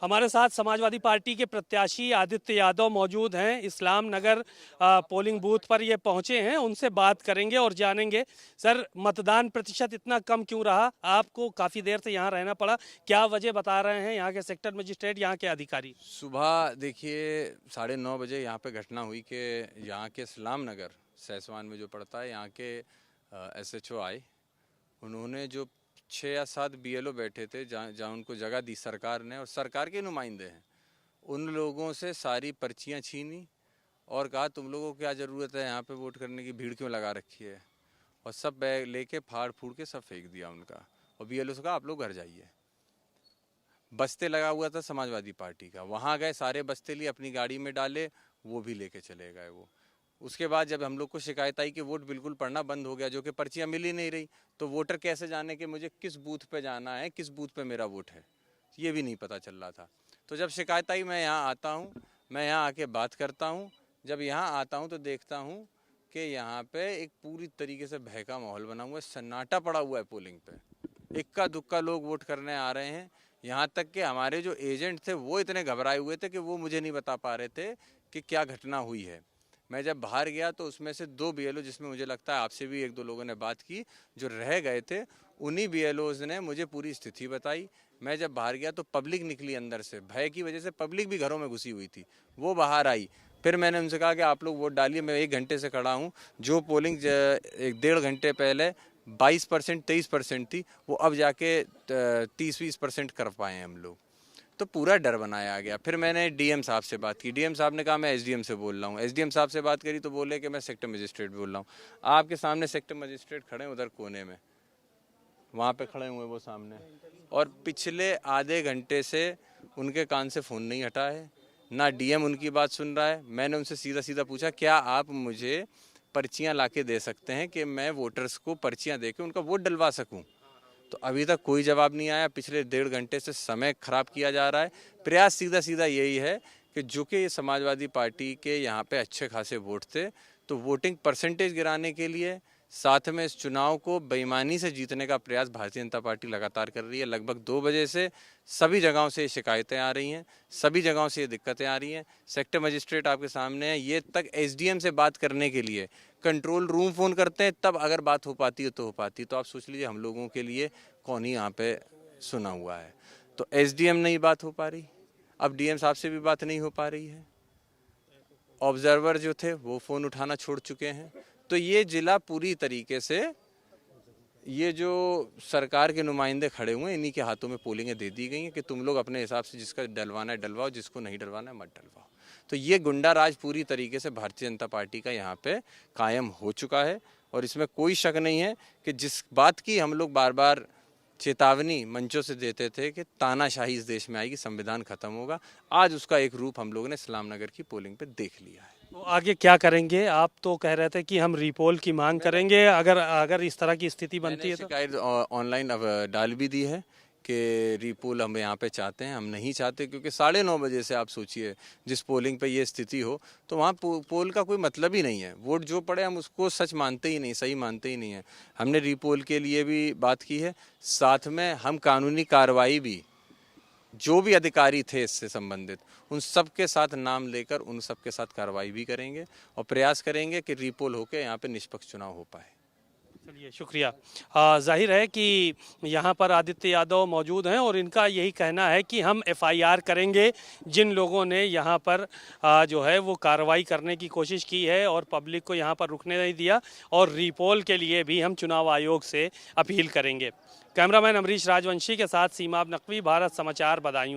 हमारे साथ समाजवादी पार्टी के प्रत्याशी आदित्य यादव मौजूद हैं। इस्लाम नगर पोलिंग बूथ पर ये पहुंचे हैं, उनसे बात करेंगे और जानेंगे सर मतदान प्रतिशत इतना कम क्यों रहा। आपको काफ़ी देर से यहाँ रहना पड़ा, क्या वजह बता रहे हैं यहाँ के सेक्टर मजिस्ट्रेट, यहाँ के अधिकारी? सुबह देखिए 9:30 बजे यहाँ पे घटना हुई कि यहाँ के इस्लाम नगर सैसवान में जो पड़ता है, यहाँ के SHO आए। उन्होंने जो 6 या 7 BLO बैठे थे, जहाँ उनको जगह दी सरकार ने और सरकार के नुमाइंदे हैं, उन लोगों से सारी पर्चियाँ छीनी और कहा तुम लोगों को क्या ज़रूरत है यहाँ पे वोट करने की, भीड़ क्यों लगा रखी है। और सब बैग लेके फाड़ फूड़ के सब फेंक दिया उनका। और BLO से कहा आप लोग घर जाइए। बस्ते लगा हुआ था समाजवादी पार्टी का, वहाँ गए, सारे बस्ते लिए, अपनी गाड़ी में डाले, वो भी लेके चले गए वो। उसके बाद जब हम लोग को शिकायत आई कि वोट बिल्कुल पड़ना बंद हो गया, जो कि पर्चियाँ मिल ही नहीं रही, तो वोटर कैसे जाने कि मुझे किस बूथ पे जाना है, किस बूथ पे मेरा वोट है, ये भी नहीं पता चल रहा था। तो जब शिकायत आई, मैं यहाँ आता हूँ, मैं यहाँ आके बात करता हूँ। जब यहाँ आता हूँ तो देखता हूँ कि यहाँ पे एक पूरी तरीके से भय का माहौल बना हुआ है, सन्नाटा पड़ा हुआ है पोलिंग पे। इक्का दुक्का लोग वोट करने आ रहे हैं। यहाँ तक कि हमारे जो एजेंट थे वो इतने घबराए हुए थे कि वो मुझे नहीं बता पा रहे थे कि क्या घटना हुई है। मैं जब बाहर गया तो उसमें से 2 BLO, जिसमें मुझे लगता है आपसे भी 1-2 लोगों ने बात की, जो रह गए थे, उन्हीं BLOs ने मुझे पूरी स्थिति बताई। मैं जब बाहर गया तो पब्लिक निकली अंदर से, भय की वजह से पब्लिक भी घरों में घुसी हुई थी, वो बाहर आई। फिर मैंने उनसे कहा कि आप लोग वोट डालिए। मैं 1 घंटे से खड़ा हूँ। जो पोलिंग 1-1.5 घंटे पहले 22%, 23% थी, वो अब जाके 30-20% कर पाए हैं हम लोग। तो पूरा डर बनाया गया। फिर मैंने DM साहब से बात की। DM साहब ने कहा मैं SDM से बोल रहा हूँ। SDM साहब से बात करी तो बोले कि मैं सेक्टर मजिस्ट्रेट बोल रहा हूँ। आपके सामने सेक्टर मजिस्ट्रेट खड़े हैं उधर कोने में, वहाँ पे खड़े हुए वो सामने, और पिछले आधे घंटे से उनके कान से फ़ोन नहीं हटा है, ना DM उनकी बात सुन रहा है। मैंने उनसे सीधा सीधा पूछा क्या आप मुझे पर्चियाँ ला के दे सकते हैं कि मैं वोटर्स को पर्चियाँ दे के उनका वोट डलवा सकूँ। तो अभी तक कोई जवाब नहीं आया। पिछले 1.5 घंटे से समय खराब किया जा रहा है। प्रयास सीधा सीधा यही है कि जो कि समाजवादी पार्टी के यहाँ पे अच्छे खासे वोट थे, तो वोटिंग परसेंटेज गिराने के लिए, साथ में इस चुनाव को बेईमानी से जीतने का प्रयास भारतीय जनता पार्टी लगातार कर रही है। लगभग 2 बजे से सभी जगहों से शिकायतें आ रही हैं, सभी जगहों से ये दिक्कतें आ रही हैं। सेक्टर मजिस्ट्रेट आपके सामने है, ये तक SDM से बात करने के लिए कंट्रोल रूम फ़ोन करते हैं, तब अगर बात हो पाती है तो हो पाती। तो आप सोच लीजिए हम लोगों के लिए कौन ही यहाँ पे सुना हुआ है। तो SDM नहीं बात हो पा रही, अब DM साहब से भी बात नहीं हो पा रही है। ऑब्जर्वर जो थे वो फ़ोन उठाना छोड़ चुके हैं। तो ये ज़िला पूरी तरीके से, ये जो सरकार के नुमाइंदे खड़े हुए हैं, इन्हीं के हाथों में पोलिंगें दे दी गई हैं कि तुम लोग अपने हिसाब से जिसका डलवाना है डलवाओ, जिसको नहीं डलवाना है मत डलवाओ। तो ये गुंडा राज पूरी तरीके से भारतीय जनता पार्टी का यहाँ पे कायम हो चुका है। और इसमें कोई शक नहीं है कि जिस बात की हम लोग बार बार चेतावनी मंचों से देते थे कि तानाशाही इस देश में आएगी, संविधान खत्म होगा, आज उसका एक रूप हम लोगों ने इस्लाम नगर की पोलिंग पे देख लिया है। तो आगे क्या करेंगे? आप तो कह रहे थे कि हम रीपोल की मांग करेंगे अगर अगर इस तरह की स्थिति बनती है तो। शिकायत ऑनलाइन अब डाल भी दी है कि रीपोल हम यहाँ पे चाहते हैं। हम नहीं चाहते क्योंकि 9:30 बजे से आप सोचिए जिस पोलिंग पे ये स्थिति हो, तो वहाँ पोल का कोई मतलब ही नहीं है। वोट जो पड़े हम उसको सच मानते ही नहीं, सही मानते ही नहीं है। हमने रीपोल के लिए भी बात की है, साथ में हम कानूनी कार्रवाई भी, जो भी अधिकारी थे इससे संबंधित, उन सब के साथ नाम लेकर उन सब के साथ कार्रवाई भी करेंगे और प्रयास करेंगे कि रीपोल होकर यहाँ पे निष्पक्ष चुनाव हो पाए। चलिए, शुक्रिया। जाहिर है कि यहाँ पर आदित्य यादव मौजूद हैं और इनका यही कहना है कि हम FIR करेंगे जिन लोगों ने यहाँ पर जो है वो कार्रवाई करने की कोशिश की है और पब्लिक को यहाँ पर रुकने नहीं दिया, और रीपोल के लिए भी हम चुनाव आयोग से अपील करेंगे। कैमरामैन अमरीश राजवंशी के साथ सीमाब नकवी, भारत समाचार, बदायूं।